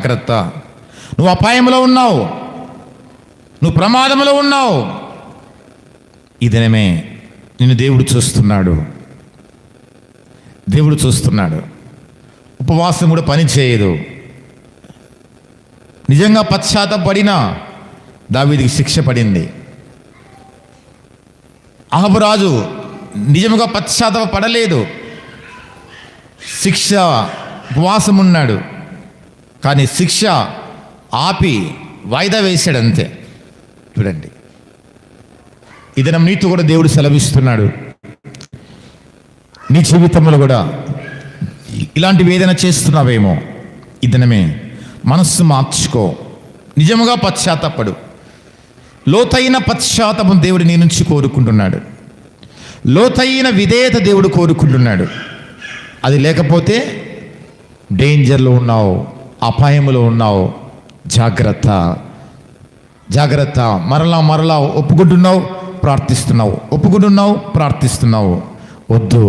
జాగ్రత్త, నువ్వు అపాయంలో ఉన్నావు, నువ్వు ప్రమాదంలో ఉన్నావు. ఈ దినమే నిన్ను దేవుడు చూస్తున్నాడు. దేవుడు చూస్తున్నాడు. ఉపవాసం కూడా పని చేయదు. నిజంగా పశ్చాత్తపడినా దావీదుకి శిక్ష పడింది. అహాబు రాజు నిజంగా పశ్చాత్తపడలేదు. శిక్ష, ఉపవాసం ఉన్నాడు, కానీ శిక్ష ఆపి వాయిదా వేశాడు అంతే. చూడండి, ఈ దినం నీతో కూడా దేవుడు సెలవిస్తున్నాడు. నీ జీవితంలో కూడా ఇలాంటివి ఏదైనా చేస్తున్నావేమో, ఈ దినమే మనస్సు మార్చుకో, నిజముగా పశ్చాత్తపడు. లోతైన పశ్చాత్తాపం దేవుడు నీ నుంచి కోరుకుంటున్నాడు. లోతైన విధేయత దేవుడు కోరుకుంటున్నాడు. అది లేకపోతే డేంజర్లో ఉన్నావు, అపాయంలో ఉన్నావు. జాగ్రత్త, జాగ్రత్త. మరలా ఒప్పుకుంటున్నావు, ప్రార్థిస్తున్నావు, ఒప్పుకుంటున్నావు, ప్రార్థిస్తున్నావు. వద్దు.